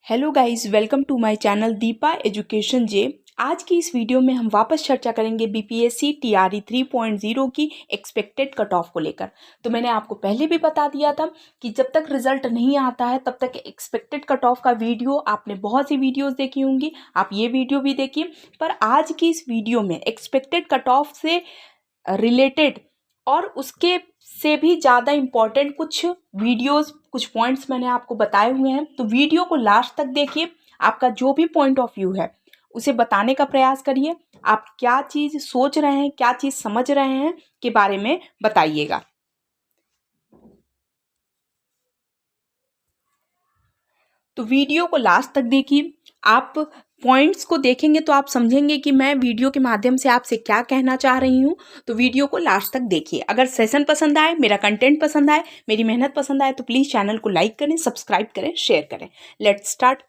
Hello guys, welcome to my channel Deepa education जे। आज की इस वीडियो में हम वापस चर्चा करेंगे बीपीएससी टीआरई 3.0 की एक्सपेक्टेड कट ऑफ को लेकर। तो मैंने आपको पहले भी बता दिया था कि जब तक रिजल्ट नहीं आता है तब तक एक्सपेक्टेड कट ऑफ का वीडियो आपने बहुत सी वीडियोस देखी होंगी, आप ये वीडियो भी देखिए। पर आज की इस वीडियो में एक्सपेक्टेड कट ऑफ से रिलेटेड और उसके से भी ज़्यादा इम्पॉर्टेंट कुछ वीडियोस, कुछ पॉइंट्स मैंने आपको बताए हुए हैं। तो वीडियो को लास्ट तक देखिए, आपका जो भी पॉइंट ऑफ व्यू है उसे बताने का प्रयास करिए। आप क्या चीज़ सोच रहे हैं, क्या चीज़ समझ रहे हैं के बारे में बताइएगा। तो वीडियो को लास्ट तक देखिए। आप पॉइंट्स को देखेंगे तो आप समझेंगे कि मैं वीडियो के माध्यम से आपसे क्या कहना चाह रही हूँ। तो वीडियो को लास्ट तक देखिए। अगर सेशन पसंद आए, मेरा कंटेंट पसंद आए, मेरी मेहनत पसंद आए तो प्लीज़ चैनल को लाइक करें, सब्सक्राइब करें, शेयर करें। Let's start.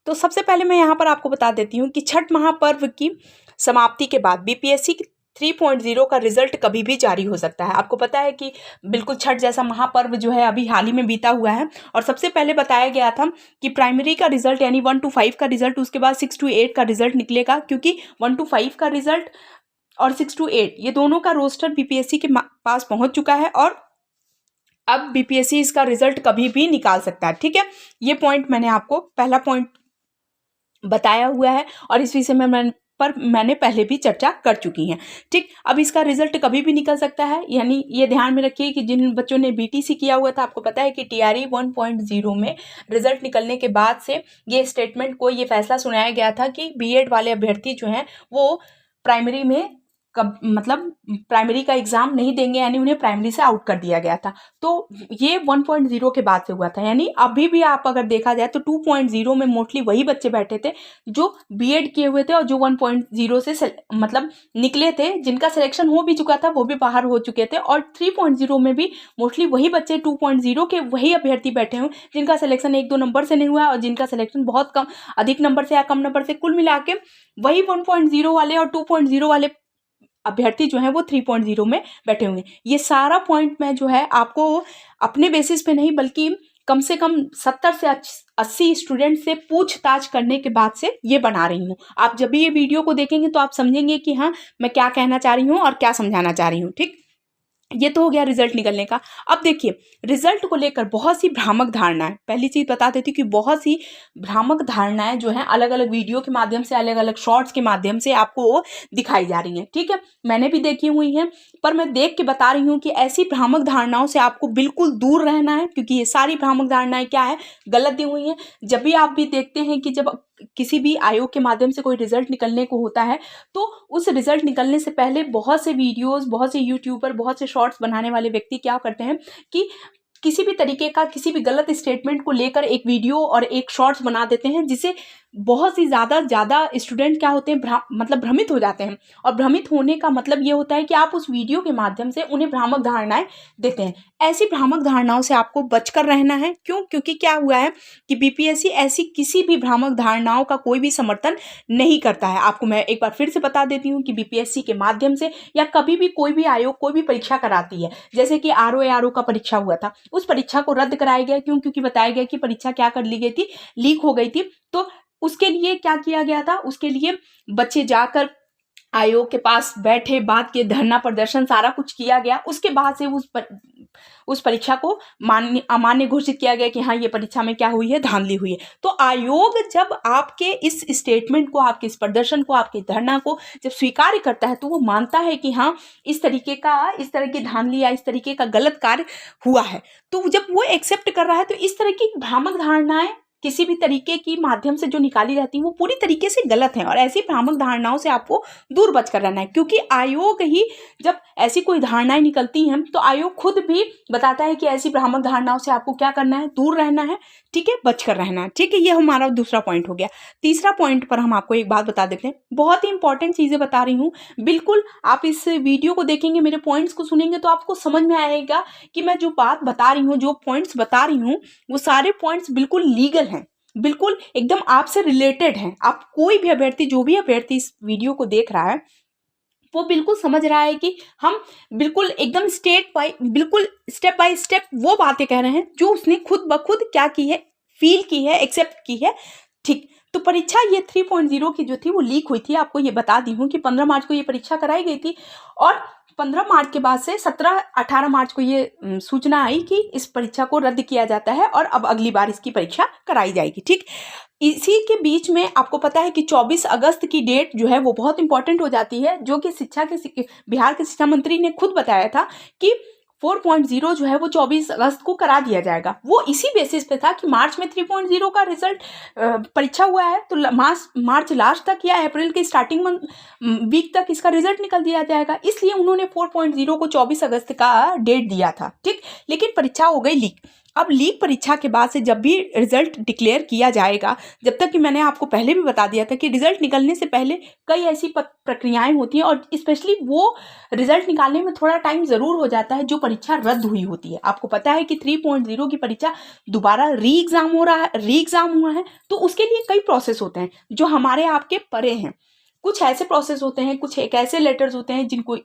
तो सबसे पहले मैं यहाँ पर आपको बता देती हूँ कि छठ महापर्व की समाप्ति के बाद बीपीएससी 3.0 का रिजल्ट कभी भी जारी हो सकता है। आपको पता है कि बिल्कुल छठ जैसा महापर्व जो है अभी हाल ही में बीता हुआ है। और सबसे पहले बताया गया था कि प्राइमरी का रिजल्ट यानी 1 to 5 का रिजल्ट, उसके बाद 6 to 8 का रिजल्ट निकलेगा, क्योंकि 1 to 5 का रिजल्ट और 6 to 8 ये दोनों का रोस्टर बीपीएससी के पास पहुंच चुका है और अब बीपीएससी इसका रिजल्ट कभी भी निकाल सकता है। ठीक है, ये पॉइंट मैंने आपको पहला पॉइंट बताया हुआ है और इस विषय में मैंने पहले भी चर्चा कर चुकी हैं। ठीक, अब इसका रिजल्ट कभी भी निकल सकता है। यानी ये ध्यान में रखिए कि जिन बच्चों ने बीटीसी किया हुआ था, आपको पता है कि टीआरई 1.0 में रिजल्ट निकलने के बाद से ये स्टेटमेंट को, ये फैसला सुनाया गया था कि बीएड वाले अभ्यर्थी जो हैं वो प्राइमरी में प्राइमरी का एग्जाम नहीं देंगे, यानी उन्हें प्राइमरी से आउट कर दिया गया था। तो ये 1.0 के बाद से हुआ था। यानी अभी भी आप अगर देखा जाए तो 2.0 में मोस्टली वही बच्चे बैठे थे जो बीएड किए हुए थे और जो 1.0 से निकले थे, जिनका सिलेक्शन हो भी चुका था, वो भी बाहर हो चुके थे। और 3.0 में भी मोस्टली वही बच्चे 2.0 के वही अभ्यर्थी बैठे हुए जिनका सिलेक्शन 1-2 नंबर से नहीं हुआ और जिनका सिलेक्शन बहुत कम, अधिक नंबर से या कम नंबर से, कुल मिला के वही 1.0 वाले और 2.0 वाले अभ्यर्थी जो हैं वो 3.0 में बैठे हुए हैं। ये सारा पॉइंट मैं जो है आपको अपने बेसिस पे नहीं बल्कि कम से कम 70 से 80 स्टूडेंट से पूछताछ करने के बाद से ये बना रही हूँ। आप जब भी ये वीडियो को देखेंगे तो आप समझेंगे कि हाँ, मैं क्या कहना चाह रही हूँ और क्या समझाना चाह रही हूँ। ठीक, ये तो हो गया रिजल्ट निकलने का। अब देखिए, रिजल्ट को लेकर बहुत सी भ्रामक धारणाएं, पहली चीज बता देती हूँ कि बहुत सी भ्रामक धारणाएं जो हैं अलग अलग वीडियो के माध्यम से, अलग अलग शॉर्ट्स के माध्यम से आपको दिखाई जा रही हैं। ठीक है, मैंने भी देखी हुई हैं, पर मैं देख के बता रही हूँ कि ऐसी भ्रामक धारणाओं से आपको बिल्कुल दूर रहना है, क्योंकि ये सारी भ्रामक धारणाएं क्या है, गलत दी हुई हैं। जब भी आप भी देखते हैं कि जब किसी भी आयोग के माध्यम से कोई रिजल्ट निकलने को होता है तो उस रिजल्ट निकलने से पहले बहुत से वीडियोस, बहुत से यूट्यूबर, बहुत से शॉर्ट्स बनाने वाले व्यक्ति क्या करते हैं कि किसी भी तरीके का, किसी भी गलत स्टेटमेंट को लेकर एक वीडियो और एक शॉर्ट्स बना देते हैं, जिससे बहुत ही ज़्यादा स्टूडेंट क्या होते हैं, भ्रमित हो जाते हैं। और भ्रमित होने का मतलब ये होता है कि आप उस वीडियो के माध्यम से उन्हें भ्रामक धारणाएं देते हैं। ऐसी भ्रामक धारणाओं से आपको बचकर रहना है। क्यों? क्योंकि क्या हुआ है कि बीपीएससी ऐसी किसी भी भ्रामक धारणाओं का कोई भी समर्थन नहीं करता है। आपको मैं एक बार फिर से बता देती हूँ कि बीपीएससी के माध्यम से या कभी भी कोई भी आयोग कोई भी परीक्षा कराती है, जैसे कि आरओ का परीक्षा हुआ था, उस परीक्षा को रद्द कराया गया। क्यों? क्योंकि बताया गया कि परीक्षा क्या कर ली गई थी, लीक हो गई थी। तो उसके लिए क्या किया गया था, उसके लिए बच्चे जाकर आयोग के पास बैठे, बात के, धरना प्रदर्शन सारा कुछ किया गया। उसके बाद से उस परीक्षा को अमान्य घोषित किया गया कि हाँ, ये परीक्षा में क्या हुई है, धांधली हुई है। तो आयोग जब आपके इस स्टेटमेंट को, आपके इस प्रदर्शन को, आपके धरना को जब स्वीकार करता है तो वो मानता है कि हाँ, इस तरह की धांधली या इस तरीके का गलत कार्य हुआ है। तो जब वो एक्सेप्ट कर रहा है तो इस तरह की भ्रामक धारणाएं किसी भी तरीके की माध्यम से जो निकाली जाती है वो पूरी तरीके से गलत है। और ऐसी भ्रामक धारणाओं से आपको दूर बचकर रहना है, क्योंकि आयोग ही जब ऐसी कोई धारणाएं निकलती हैं तो आयोग खुद भी बताता है कि ऐसी भ्रामक धारणाओं से आपको क्या करना है, दूर रहना है। ठीक है, बचकर रहना है। ठीक है, ये हमारा दूसरा पॉइंट हो गया। तीसरा पॉइंट पर हम आपको एक बात बता देते हैं, बहुत ही इंपॉर्टेंट चीजें बता रही हूँ। बिल्कुल आप इस वीडियो को देखेंगे, मेरे पॉइंट्स को सुनेंगे तो आपको समझ में आएगा कि मैं जो बात बता रही हूँ, जो पॉइंट्स बता रही हूँ, वो सारे पॉइंट्स बिल्कुल लीगल हैं, बिल्कुल एकदम आपसे रिलेटेड हैं। आप कोई भी अभ्यर्थी, जो भी अभ्यर्थी इस वीडियो को देख रहा है, वो बिल्कुल समझ रहा है कि हम बिल्कुल एकदम बिल्कुल स्टेप बाय स्टेप वो बातें कह रहे हैं जो उसने खुद ब खुद क्या की है, फील की है, एक्सेप्ट की है। ठीक। तो परीक्षा ये 3.0 की जो थी वो लीक हुई थी। आपको ये बता दी हूँ कि 15 मार्च को ये परीक्षा कराई गई थी और 15 मार्च के बाद से 17-18 मार्च को ये सूचना आई कि इस परीक्षा को रद्द किया जाता है और अब अगली बार इसकी परीक्षा कराई जाएगी। ठीक। इसी के बीच में आपको पता है कि 24 अगस्त की डेट जो है वो बहुत इंपॉर्टेंट हो जाती है, जो कि बिहार के शिक्षा मंत्री ने खुद बताया था कि 4.0 जो है वो 24 अगस्त को करा दिया जाएगा। वो इसी बेसिस पे था कि मार्च में 3.0 का रिजल्ट परीक्षा हुआ है तो मार्च लास्ट तक या अप्रैल के स्टार्टिंग वीक तक इसका रिजल्ट निकल दिया जाएगा, इसलिए उन्होंने 4.0 को 24 अगस्त का डेट दिया था। ठीक। लेकिन परीक्षा हो गई लीक। अब लीक परीक्षा के बाद से जब भी रिजल्ट डिक्लेयर किया जाएगा, जब तक कि मैंने आपको पहले भी बता दिया था कि रिजल्ट निकलने से पहले कई ऐसी प्रक्रियाएं होती हैं और स्पेशली वो रिजल्ट निकालने में थोड़ा टाइम ज़रूर हो जाता है जो परीक्षा रद्द हुई होती है। आपको पता है कि 3.0 की परीक्षा दोबारा री एग्ज़ाम हुआ है, तो उसके लिए कई प्रोसेस होते हैं जो हमारे आपके परे हैं। कुछ ऐसे प्रोसेस होते हैं, कुछ एक ऐसे लेटर्स होते हैं जिनको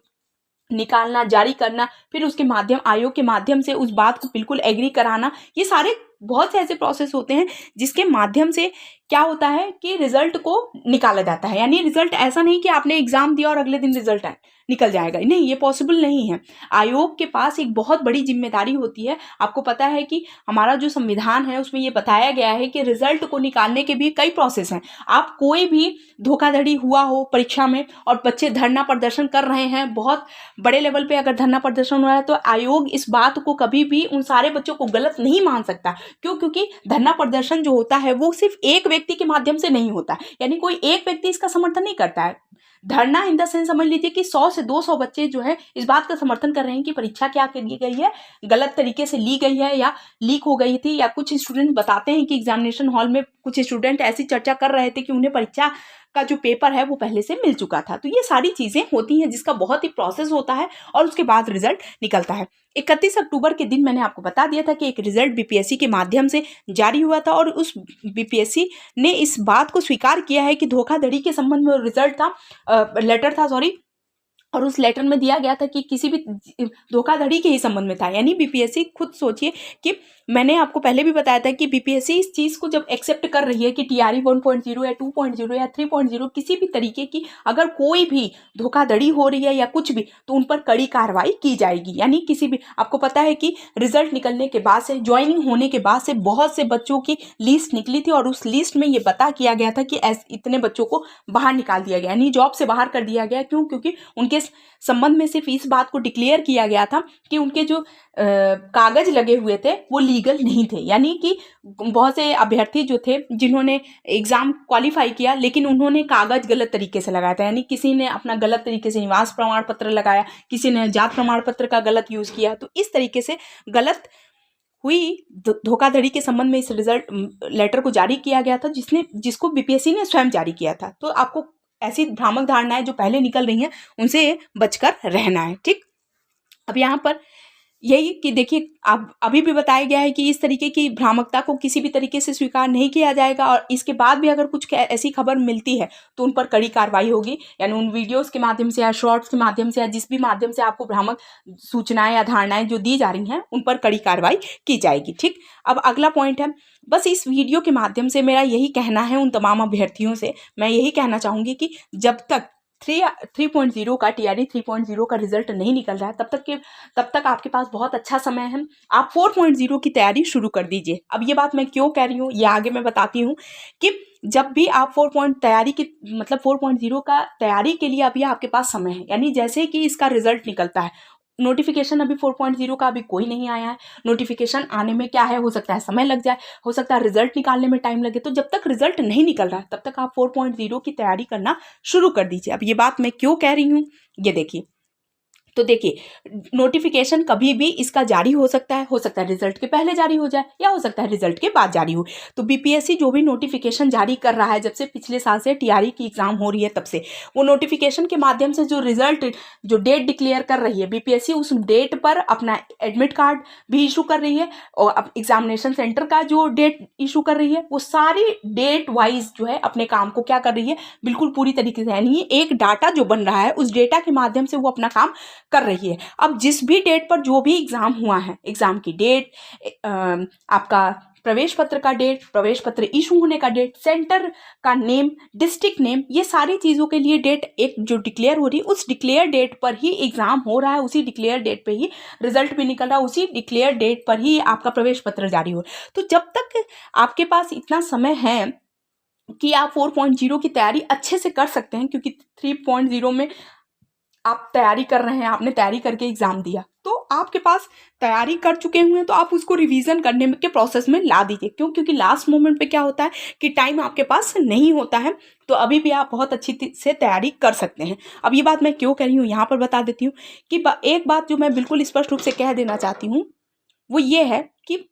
निकालना, जारी करना, फिर उसके आयोग के माध्यम से उस बात को बिल्कुल एग्री कराना, ये सारे बहुत से ऐसे प्रोसेस होते हैं जिसके माध्यम से क्या होता है कि रिजल्ट को निकाला जाता है। यानी रिजल्ट ऐसा नहीं कि आपने एग्जाम दिया और अगले दिन रिजल्ट निकल जाएगा, नहीं, ये पॉसिबल नहीं है। आयोग के पास एक बहुत बड़ी जिम्मेदारी होती है। आपको पता है कि हमारा जो संविधान है उसमें ये बताया गया है कि रिजल्ट को निकालने के भी कई प्रोसेस हैं। आप कोई भी धोखाधड़ी हुआ हो परीक्षा में और बच्चे धरना प्रदर्शन कर रहे हैं, बहुत बड़े लेवल पे अगर धरना प्रदर्शन हो रहा है, तो आयोग इस बात को कभी भी उन सारे बच्चों को गलत नहीं मान सकता। क्यों? क्योंकि धरना प्रदर्शन जो होता है वो सिर्फ एक व्यक्ति के माध्यम से नहीं होता, यानी कोई एक व्यक्ति इसका समर्थन नहीं करता है। धरना इन द सेंस समझ लीजिए कि 100 से 200 बच्चे जो है इस बात का समर्थन कर रहे हैं कि परीक्षा क्या की गई है, गलत तरीके से ली गई है या लीक हो गई थी, या कुछ स्टूडेंट बताते हैं कि एग्जामिनेशन हॉल में कुछ स्टूडेंट ऐसी चर्चा कर रहे थे कि उन्हें परीक्षा का जो पेपर है वो पहले से मिल चुका था। तो ये सारी चीज़ें होती हैं जिसका बहुत ही प्रोसेस होता है और उसके बाद रिजल्ट निकलता है। 31 अक्टूबर के दिन मैंने आपको बता दिया था कि एक रिजल्ट बीपीएससी के माध्यम से जारी हुआ था और उस बीपीएससी ने इस बात को स्वीकार किया है कि धोखाधड़ी के संबंध में रिजल्ट था, लेटर था, और उस लेटर में दिया गया था कि किसी भी धोखाधड़ी के ही संबंध में था। यानी बीपीएससी खुद सोचिए कि मैंने आपको पहले भी बताया था कि बीपीएससी इस चीज़ को जब एक्सेप्ट कर रही है कि टीआरई 1.0 या 2.0 या 3.0 किसी भी तरीके की अगर कोई भी धोखाधड़ी हो रही है या कुछ भी, तो उन पर कड़ी कार्रवाई की जाएगी। यानी किसी भी, आपको पता है कि रिजल्ट निकलने के बाद से, ज्वाइनिंग होने के बाद से बहुत से बच्चों की लिस्ट निकली थी और उस लिस्ट में ये पता किया गया था कि इतने बच्चों को बाहर निकाल दिया गया, यानी जॉब से बाहर कर दिया गया। क्यों? क्योंकि उनके संबंध में सिर्फ इस बात को डिक्लेयर किया गया था कि उनके जो कागज लगे हुए थे वो लीगल नहीं थे। यानी कि बहुत से अभ्यर्थी जो थे जिन्होंने एग्जाम क्वालिफाई किया लेकिन उन्होंने कागज गलत तरीके से लगाया था, यानी किसी ने अपना गलत तरीके से निवास प्रमाण पत्र लगाया, किसी ने जात प्रमाण पत्र का गलत यूज किया। तो इस तरीके से गलत हुई धोखाधड़ी के संबंध में इस रिजल्ट लेटर को जारी किया गया था, जिसको बीपीएससी ने स्वयं जारी किया था। तो आपको ऐसी भ्रामक धारणाएं जो पहले निकल रही हैं उनसे बचकर रहना है। ठीक। अब यहाँ पर यही कि देखिए, अब अभी भी बताया गया है कि इस तरीके की भ्रामकता को किसी भी तरीके से स्वीकार नहीं किया जाएगा और इसके बाद भी अगर कुछ ऐसी खबर मिलती है तो उन पर कड़ी कार्रवाई होगी। यानी उन वीडियोस के माध्यम से या शॉर्ट्स के माध्यम से या जिस भी माध्यम से आपको भ्रामक सूचनाएं या धारणाएं जो दी जा रही हैं उन पर कड़ी कार्रवाई की जाएगी। ठीक। अब अगला पॉइंट है, बस इस वीडियो के माध्यम से मेरा यही कहना है उन तमाम अभ्यर्थियों से, मैं यही कहना चाहूँगी कि जब तक 3.0 का टीआरई 3.0 का रिजल्ट नहीं निकल रहा है तब तक आपके पास बहुत अच्छा समय है। आप 4.0 की तैयारी शुरू कर दीजिए। अब ये बात मैं क्यों कह रही हूँ ये आगे मैं बताती हूँ कि जब भी आप 4.0 का तैयारी के लिए अभी आपके पास समय है। यानी जैसे कि इसका रिजल्ट निकलता है, नोटिफिकेशन अभी 4.0 का अभी कोई नहीं आया है, नोटिफिकेशन आने में क्या है, हो सकता है समय लग जाए, हो सकता है रिजल्ट निकालने में टाइम लगे। तो जब तक रिजल्ट नहीं निकल रहा है तब तक आप 4.0 की तैयारी करना शुरू कर दीजिए। अब ये बात मैं क्यों कह रही हूँ ये देखिए, तो देखिए नोटिफिकेशन कभी भी इसका जारी हो सकता है रिजल्ट के पहले जारी हो जाए या हो सकता है रिजल्ट के बाद जारी हो। तो बीपीएससी जो भी नोटिफिकेशन जारी कर रहा है, जब से पिछले साल से टीआरई की एग्जाम हो रही है तब से, वो नोटिफिकेशन के माध्यम से जो रिजल्ट जो डेट डिक्लेयर कर रही है बीपीएससी, उस डेट पर अपना एडमिट कार्ड भी इशू कर रही है और अब एग्जामिनेशन सेंटर का जो डेट इशू कर रही है वो सारी डेट वाइज जो है अपने काम को क्या कर रही है, बिल्कुल पूरी तरीके से, यानी एक डाटा जो बन रहा है उस डेटा के माध्यम से वो अपना काम कर रही है। अब जिस भी डेट पर जो भी एग्जाम हुआ है, एग्जाम की डेट, आपका प्रवेश पत्र का डेट, प्रवेश पत्र इशू होने का डेट, सेंटर का नेम, डिस्ट्रिक्ट नेम, ये सारी चीज़ों के लिए डेट एक जो डिक्लेयर हो रही है, उस डिक्लेयर डेट पर ही एग्ज़ाम हो रहा है, उसी डिक्लेयर डेट पे ही रिजल्ट भी निकल रहा है, उसी डिक्लेयर डेट पर ही आपका प्रवेश पत्र जारी हो। तो जब तक आपके पास इतना समय है कि आप 4.0 की तैयारी अच्छे से कर सकते हैं, क्योंकि 3.0 में आप तैयारी कर रहे हैं, आपने तैयारी करके एग्ज़ाम दिया, तो आपके पास तैयारी कर चुके हुए हैं, तो आप उसको रिवीजन करने के प्रोसेस में ला दीजिए। क्यों? क्योंकि लास्ट मोमेंट पे क्या होता है कि टाइम आपके पास नहीं होता है, तो अभी भी आप बहुत अच्छी से तैयारी कर सकते हैं। अब ये बात मैं क्यों कह रही हूँ यहाँ पर बता देती हूँ कि एक बात जो मैं बिल्कुल स्पष्ट रूप से कह देना चाहती हूँ, वो ये है कि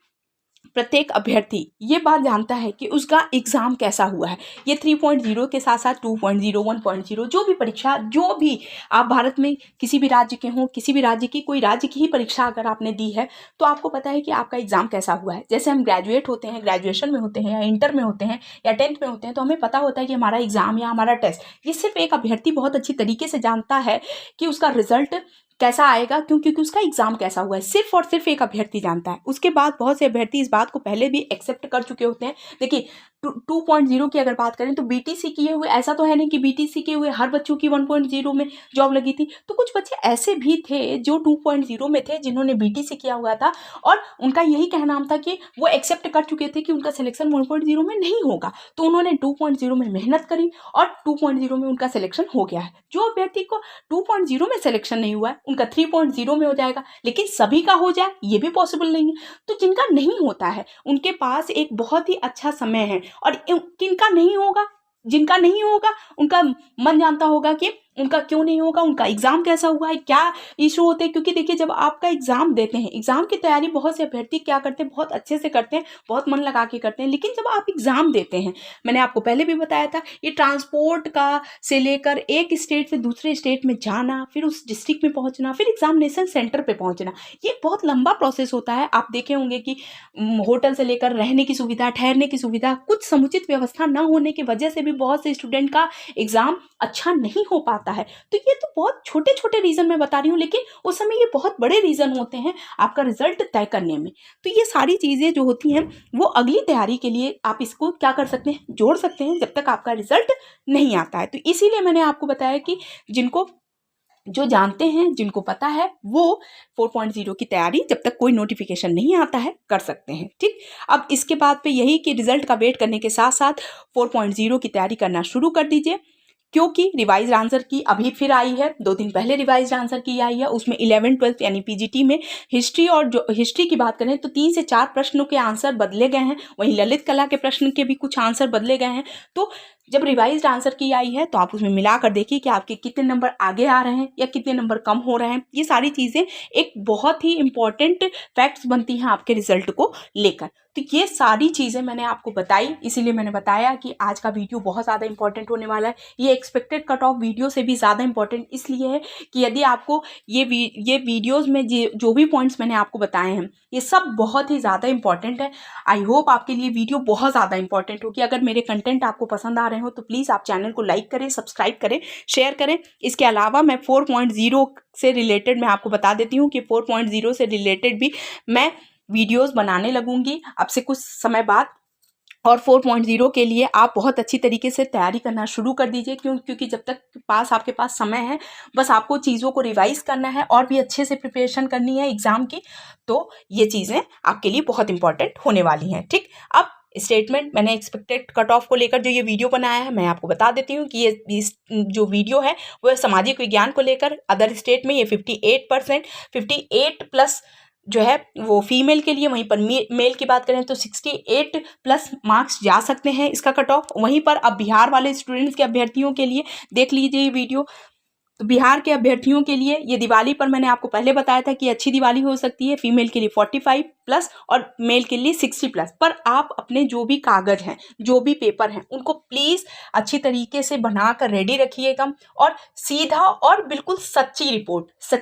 प्रत्येक अभ्यर्थी ये बात जानता है कि उसका एग्ज़ाम कैसा हुआ है। ये 3.0 के साथ साथ 2.0, 1.0 जो भी परीक्षा, जो भी आप भारत में किसी भी राज्य के हों, किसी भी राज्य की कोई राज्य की ही परीक्षा अगर आपने दी है, तो आपको पता है कि आपका एग्ज़ाम कैसा हुआ है। जैसे हम ग्रेजुएट होते हैं, ग्रेजुएशन में होते हैं या इंटर में होते हैं या 10th में होते हैं, तो हमें पता होता है कि हमारा एग्ज़ाम या हमारा टेस्ट, ये सिर्फ एक अभ्यर्थी बहुत अच्छी तरीके से जानता है कि उसका रिजल्ट कैसा आएगा, क्योंकि उसका एग्ज़ाम कैसा हुआ है, सिर्फ और सिर्फ एक अभ्यर्थी जानता है। उसके बाद बहुत से अभ्यर्थी इस बात को पहले भी एक्सेप्ट कर चुके होते हैं। देखिए 2.0 की अगर बात करें तो बीटीसी किए हुए, ऐसा तो है नहीं कि बीटीसी किए हुए हर बच्चों की 1.0 में जॉब लगी थी। तो कुछ बच्चे ऐसे भी थे जो 2.0 में थे, जिन्होंने बीटीसी किया हुआ था और उनका यही कहना था कि वो एक्सेप्ट कर चुके थे कि उनका सिलेक्शन 1.0 में नहीं होगा, तो उन्होंने 2.0 में मेहनत करी और 2.0 में उनका सिलेक्शन हो गया है। जो अभ्यर्थी को 2.0 में सिलेक्शन नहीं हुआ है, उनका 3.0 में हो जाएगा, लेकिन सभी का हो जाए ये भी पॉसिबल नहीं है। तो जिनका नहीं होता है उनके पास एक बहुत ही अच्छा समय है, और किनका नहीं होगा, जिनका नहीं होगा उनका मन जानता होगा कि उनका क्यों नहीं होगा, उनका एग्ज़ाम कैसा हुआ है, क्या इशू होते हैं। क्योंकि देखिए जब आपका एग्ज़ाम देते हैं, एग्ज़ाम की तैयारी बहुत से अभ्यर्थी क्या करते हैं, बहुत अच्छे से करते हैं, बहुत मन लगा के करते हैं, लेकिन जब आप एग्ज़ाम देते हैं, मैंने आपको पहले भी बताया था, ये ट्रांसपोर्ट का से लेकर एक स्टेट से दूसरे स्टेट में जाना, फिर उस डिस्ट्रिक्ट में पहुँचना, फिर एग्जामिनेशन सेंटर पर पहुँचना, ये बहुत लंबा प्रोसेस होता है। आप देखे होंगे कि होटल से लेकर रहने की सुविधा, ठहरने की सुविधा, कुछ समुचित व्यवस्था न होने की वजह से भी बहुत से स्टूडेंट का एग्ज़ाम अच्छा नहीं हो पाता है। तो ये तो बहुत छोटे छोटे रीज़न मैं बता रही हूँ, लेकिन उस समय ये बहुत बड़े रीज़न होते हैं आपका रिजल्ट तय करने में। तो ये सारी चीज़ें जो होती हैं वो अगली तैयारी के लिए आप इसको क्या कर सकते हैं, जोड़ सकते हैं, जब तक आपका रिजल्ट नहीं आता है। तो इसीलिए मैंने आपको बताया कि जिनको जो जानते हैं, जिनको पता है, वो 4.0 की तैयारी जब तक कोई नोटिफिकेशन नहीं आता है कर सकते हैं। ठीक, अब इसके बाद पे यही कि रिजल्ट का वेट करने के साथ साथ 4.0 की तैयारी करना शुरू कर दीजिए, क्योंकि रिवाइज आंसर की अभी फिर आई है, 2 दिन पहले रिवाइज आंसर की आई है। उसमें 11th 12th यानी पीजीटी में हिस्ट्री, और जो हिस्ट्री की बात करें तो 3 से 4 प्रश्नों के आंसर बदले गए हैं, वहीं ललित कला के प्रश्न के भी कुछ आंसर बदले गए हैं। तो जब रिवाइज्ड आंसर की आई है तो आप उसमें मिलाकर देखिए कि आपके कितने नंबर आगे आ रहे हैं या कितने नंबर कम हो रहे हैं। ये सारी चीज़ें एक बहुत ही इंपॉर्टेंट फैक्ट्स बनती हैं आपके रिजल्ट को लेकर। तो ये सारी चीज़ें मैंने आपको बताई, इसीलिए मैंने बताया कि आज का वीडियो बहुत ज़्यादा इंपॉर्टेंट होने वाला है। ये एक्सपेक्टेड कट ऑफ वीडियो से भी ज़्यादा इंपॉर्टेंट इसलिए है कि यदि आपको ये वीडियोज़ में जो भी पॉइंट्स मैंने आपको बताए हैं, ये सब बहुत ही ज़्यादा इंपॉर्टेंट है। आई होप आपके लिए वीडियो बहुत ज़्यादा इंपॉर्टेंट होगी। अगर मेरे कंटेंट आपको पसंद आ रहे हो तो प्लीज़ आप चैनल को लाइक करें, सब्सक्राइब करें, शेयर करें। इसके अलावा मैं 4.0 से रिलेटेड मैं आपको बता देती हूँ कि 4.0 से रिलेटेड भी मैं वीडियोस बनाने लगूंगी अब से कुछ समय बाद। और 4.0 के लिए आप बहुत अच्छी तरीके से तैयारी करना शुरू कर दीजिए, क्योंकि जब तक आपके पास समय है, बस आपको चीज़ों को रिवाइज करना है और भी अच्छे से प्रिपरेशन करनी है एग्ज़ाम की, तो ये चीज़ें आपके लिए बहुत इंपॉर्टेंट होने वाली हैं। ठीक, अब स्टेटमेंट मैंने एक्सपेक्टेड कट ऑफ को लेकर जो ये वीडियो बनाया है, मैं आपको बता देती हूँ कि ये जो वीडियो है वो सामाजिक विज्ञान को लेकर अदर स्टेट में ये 58%, 58 प्लस जो है वो फीमेल के लिए, वहीं पर मेल की बात करें तो 68 प्लस मार्क्स जा सकते हैं इसका कट ऑफ। वहीं पर अब बिहार वाले स्टूडेंट्स के अभ्यर्थियों के लिए देख लीजिए ये वीडियो। तो बिहार के अभ्यर्थियों के लिए ये दिवाली पर मैंने आपको पहले बताया था कि अच्छी दिवाली हो सकती है, फीमेल के लिए 45 प्लस और मेल के लिए 60 प्लस। पर आप अपने जो भी कागज हैं, जो भी पेपर हैं, उनको प्लीज़ अच्छी तरीके से बनाकर रेडी रखिएगा और सीधा और बिल्कुल सच्ची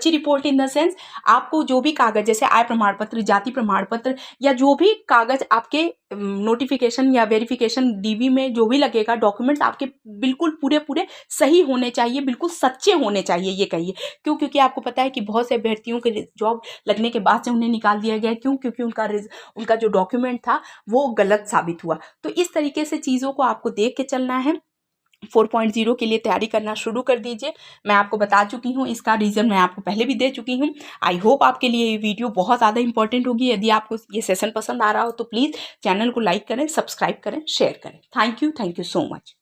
रिपोर्ट इन द सेंस, आपको जो भी कागज जैसे आय प्रमाण पत्र, जाति प्रमाण पत्र या जो भी कागज आपके नोटिफिकेशन या वेरिफिकेशन डीवी में जो भी लगेगा, डॉक्यूमेंट्स आपके बिल्कुल पूरे सही होने चाहिए, बिल्कुल सच्चे होने चाहिए ये कहिए? क्यों? क्योंकि आपको पता है कि बहुत से अभ्यर्थियों के जॉब लगने के बाद से उन्हें निकाल दिया गया। क्यों? क्योंकि उनका जो डॉक्यूमेंट था वो गलत साबित हुआ। तो इस तरीके से चीज़ों को आपको देख के चलना है। 4.0 के लिए तैयारी करना शुरू कर दीजिए। मैं आपको बता चुकी हूँ, इसका रीज़न मैं आपको पहले भी दे चुकी हूँ। आई होप आपके लिए ये वीडियो बहुत ज़्यादा इंपॉर्टेंट होगी। यदि आपको ये सेशन पसंद आ रहा हो तो प्लीज़ चैनल को लाइक करें, सब्सक्राइब करें, शेयर करें। Thank you so much.